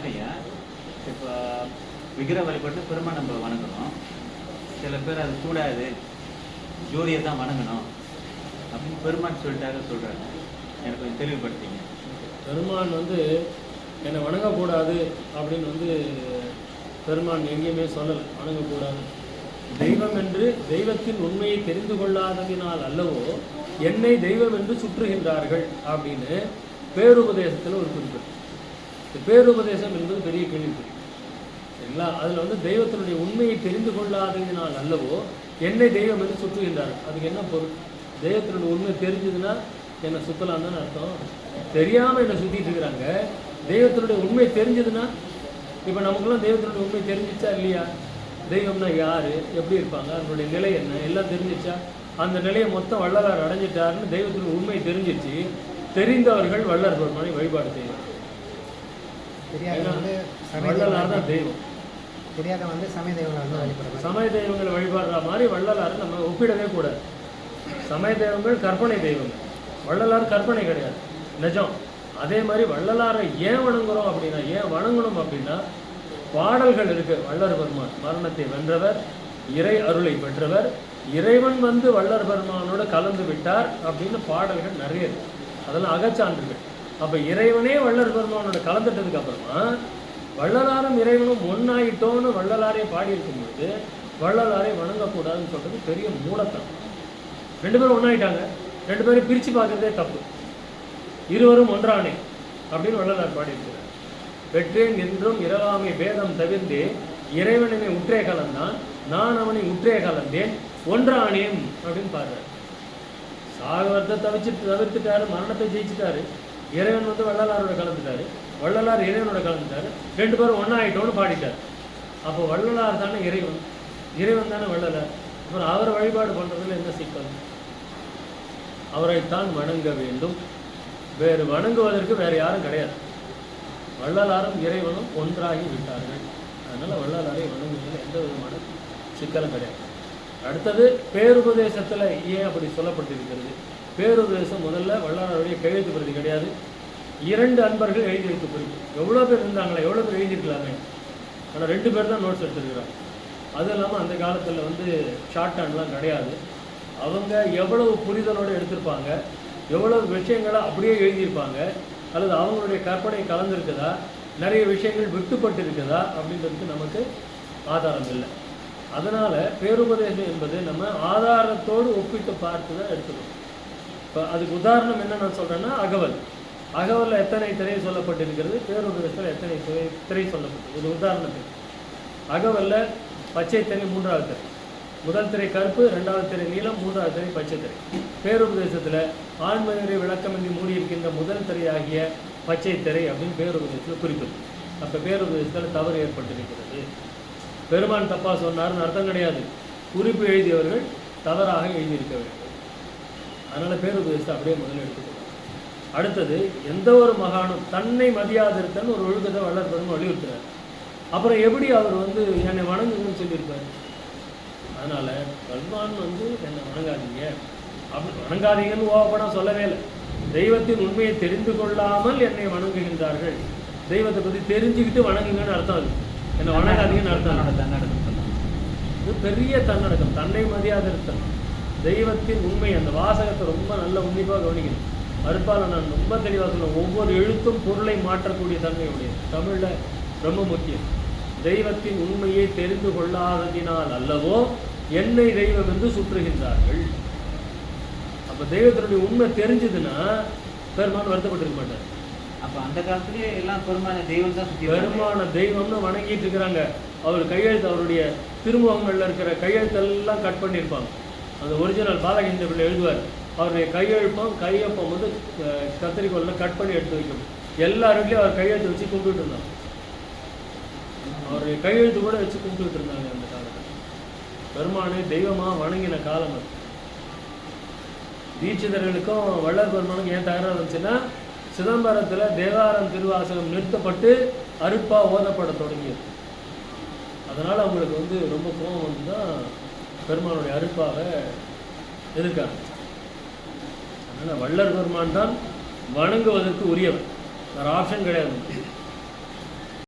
இல்லையா, இப்போ விக்கிர வழிபட்டு பெருமாள் நம்ம வணங்கணும். சில பேர் அது கூடாது, ஜோதியை தான் வணங்கணும் அப்படின்னு பெருமான் சொல்லிட்டாங்க சொல்கிறாங்க. எனக்கு கொஞ்சம் தெளிவுபடுத்திங்க. பெருமான் என்னை வணங்கக்கூடாது அப்படின்னு பெருமான் எங்கேயுமே சொல்லலை, வணங்கக்கூடாது. தெய்வம் என்று தெய்வத்தின் உண்மையை தெரிந்து கொள்ளாததினால் அல்லவோ என்னை தெய்வம் என்று சுற்றுகின்றார்கள் அப்படின்னு பேருபதேசத்தில் ஒரு குறிப்பு. இந்த பேருபதேசம் என்பது பெரிய கேள்விக்குறி, சரிங்களா? அதில் தெய்வத்தினுடைய உண்மையை தெரிந்து கொள்ளாததினால் அல்லவோ என்னை தெய்வம் என்று சுற்றுகின்றார்கள். அதுக்கு என்ன பொருள்? தெய்வத்தினுடைய உண்மை தெரிஞ்சதுன்னா என்னை சுற்றலாம் தானே அர்த்தம். தெரியாமல் என்னை சுற்றிட்டு இருக்கிறாங்க. தெய்வத்தினுடைய உண்மை தெரிஞ்சதுன்னா, இப்போ நமக்குலாம் தெய்வத்தினுடைய உண்மை தெரிஞ்சிச்சா இல்லையா? தெய்வம்னா யார், எப்படி இருப்பாங்க, அதனுடைய நிலை என்ன, எல்லாம் தெரிஞ்சிச்சா? அந்த நிலையை மொத்தம் வள்ளலார் அடைஞ்சிட்டாருன்னு தெய்வத்தினுடைய உண்மை தெரிஞ்சிச்சு. தெரிந்தவர்கள் வள்ளல் பெருமானை வழிபாடு செய்யணும். வள்ளலார் தான் தெய்வம். தெரியாத சமய தெய்வங்களை வழிபடுறாங்க. சமய தெய்வங்களை வழிபாடுற மாதிரி வள்ளலார் நம்ம ஒப்பிடவே கூடாது. சமய தெய்வங்கள் கற்பனை தெய்வங்கள், வள்ளலார் கற்பனை கிடையாது, நிஜம். அதே மாதிரி வள்ளலாரை ஏன் வணங்குறோம் அப்படின்னா, ஏன் வணங்கணும் அப்படின்னா, பாடல்கள் இருக்கு. வள்ளல் பெருமான் மரணத்தை வென்றவர், இறை அருளை பெற்றவர், இறைவன் வள்ளல் பெருமானோட கலந்து விட்டார் அப்படின்னு பாடல்கள் நிறைய இருக்கு. அதெல்லாம் அகச்சான்றுகள். அப்போ இறைவனே வள்ளல் பெருமானோட கலந்துட்டதுக்கு அப்புறமா வள்ளலாரும் இறைவனும் ஒன்னாயிட்டோன்னு வள்ளலாரே பாடியிருக்கும்போது வள்ளலாரை வணங்கக்கூடாதுன்னு சொல்றது பெரிய மூலத்தனம். ரெண்டு பேரும் ஒன்றாயிட்டாங்க, ரெண்டு பேரும் பிரித்து பார்க்குறதே தப்பு. இருவரும் ஒன்றானே அப்படின்னு வள்ளலார் பாடியிருக்கிறார். பெற்றேன் என்றும் இரவாமை பேதம் தவிர்ந்தே இறைவனை உற்றே கலந்தான், நான் அவனை உற்றே கலந்தேன், ஒன்றானேம் அப்படின்னு பாடுறார். சாகவத்தை தவிர்த்துட்டாரு, மரணத்தை ஜெயிச்சுட்டாரு. இறைவன் வள்ளலாரோட கலந்துட்டாரு, வள்ளலார் இறைவனோட கலந்துட்டாரு, ரெண்டு பேரும் ஒன்றாயிட்டோன்னு பாடிட்டார். அப்போ வள்ளலார் தானே இறைவன், இறைவன் தானே வள்ளலார். அப்புறம் அவரை வழிபாடு பண்ணுறதுல என்ன சிக்கல்? அவரைத்தான் வணங்க வேண்டும், வேறு வணங்குவதற்கு வேறு யாரும் கிடையாது. வள்ளலாரும் இறைவனும் ஒன்றாகி விட்டார்கள். அதனால் வள்ளலாரை வணங்குவதில் எந்த விதமான சிக்கலும் கிடையாது. அடுத்தது பேருபதேசத்தில் ஏன் அப்படி சொல்லப்பட்டிருக்கிறது? பேருபதேசம் முதல்ல வள்ளலாருடைய கையெழுத்து பிரதி கிடையாது, 2 அன்பர்கள் எழுதி வைத்து குறிப்பு. எவ்வளோ பேர் இருந்தாங்களே, எவ்வளோ பேர் எழுதியிருக்கலாமே, ஆனால் 2 பேர் தான் நோட்ஸ் எடுத்துருக்கிறாங்க. அதுவும் இல்லாமல் அந்த காலத்தில் ஷார்ட் ஹேண்ட்லாம் கிடையாது. அவங்க எவ்வளவு புரிதலோடு எடுத்திருப்பாங்க, எவ்வளவு விஷயங்களை அப்படியே எழுதியிருப்பாங்க, அல்லது அவங்களுடைய கற்பனை கலந்துருக்குதா, நிறைய விஷயங்கள் விட்டுப்பட்டு இருக்குதா அப்படின்றதுக்கு நமக்கு ஆதாரம் இல்லை. அதனால் பேருபதேசம் என்பது நம்ம ஆதாரத்தோடு ஒப்பிட்டு பார்த்து தான் எடுத்துக்கணும். இப்போ அதுக்கு உதாரணம் என்ன நான் சொல்கிறேன்னா, அகவலில் எத்தனை திரை சொல்லப்பட்டிருக்கிறது, பேருபதேசத்தில் எத்தனை திரை சொல்லப்பட்டிருக்கு. ஒரு உதாரணத்துக்கு அகவலில் பச்சை திரை 3வது திரை, முதல் திரை கருப்பு, 2வது திரை நீலம், 3வது திரை பச்சை திரை. பேருபதேசத்தில் ஆண்மனிதரை விளக்கமின்றி மூடியிருக்கின்ற முதல் திரையாகிய பச்சை திரை அப்படின்னு பேருபதேசத்தில் குறிப்பிடு. அப்போ பேருபதேசத்தில் தவறு ஏற்பட்டிருக்கிறது. பெருமான் தப்பாக சொன்னார்னு அர்த்தம் கிடையாது, குறிப்பு எழுதியவர்கள் தவறாக எழுதியிருக்க வேண்டும். அதனால் பேருபதேசத்தை அப்படியே முதல்ல எடுத்துக்கணும். அடுத்தது, எந்த ஒரு மகானும் தன்னை மதியாதிருத்தன் ஒரு ஒழுக்கத்தை வள்ளல் பெருமான் வலியுறுத்துறார். அப்புறம் எப்படி அவர் என்னை வணங்குங்கன்னு சொல்லியிருப்பார்? அதனால் பெருமான் என்னை வணங்காதீங்க அப்படி வணங்காதீங்கன்னு ஓப்பனாக சொல்லவே இல்லை. தெய்வத்தின் உண்மையை தெரிந்து கொள்ளாமல் என்னை வணங்குகின்றார்கள். தெய்வத்தை பற்றி தெரிஞ்சுக்கிட்டு வணங்குங்கன்னு அர்த்தம். அது என்னை வணங்காதீங்கன்னு அர்த்தம். தன்னடக்கம், இது பெரிய தன்னடக்கம், தன்னை மதியாதிருத்தம். தெய்வத்தின் உண்மை, அந்த வாசகத்தை ரொம்ப நல்ல உன்னிப்பாக கவனிக்கணும். அருட்பால நான் ரொம்ப தெளிவாக சொல்லுவேன், ஒவ்வொரு எழுத்தும் பொருளை மாற்றக்கூடிய தன்மையுடைய தமிழில் ரொம்ப முக்கியம். தெய்வத்தின் உண்மையை தெரிந்து கொள்ளாததினால் அல்லவோ என்னை தெய்வம் என்று சுற்றுகின்றார்கள். அப்போ தெய்வத்தினுடைய உண்மை தெரிஞ்சதுன்னா பெருமான் வருத்தப்பட்டிருக்க மாட்டார். அப்போ அந்த காலத்துலேயே எல்லாம் பெருமான தெய்வம் தான் சுற்றி, பெருமான தெய்வம்னு வணங்கிட்டு இருக்கிறாங்க. அவர் கையெழுத்து, அவருடைய திருமுகங்களில் இருக்கிற கையெழுத்தெல்லாம் கட் பண்ணியிருப்பாங்க. அந்த ஒரிஜினல் பாலகேந்திர பிள்ளை எழுதுவார், அவருடைய கையொப்பம் கத்திரிக்கோளில் கட் பண்ணி எடுத்து வைக்கணும். எல்லாருக்கும் அவர் கையெழுத்து வச்சு கும்பிட்டு இருந்தாங்க. அவருடைய கையெழுத்து கூட வச்சு கும்பிட்டு இருந்தாங்க அந்த காலத்தில். பெருமானை தெய்வமாக வணங்கின காலம் அது. தீட்சிதர்களுக்கும் வள்ளல் பெருமானுக்கும் ஏன் தகராறு வந்துச்சுன்னா, சிதம்பரத்தில் தேவாரம் திருவாசகம் நிறுத்தப்பட்டு அருட்பா ஓதப்பட தொடங்கியது. அதனால் அவங்களுக்கு ரொம்ப கோபம் தான் பெருமானுடைய அருட்பாவை எதிர்க்காங்க. அதனால் வள்ளல் பெருமான் தான் வணங்குவதற்கு உரியவர், வேறு ஆப்ஷன் கிடையாது.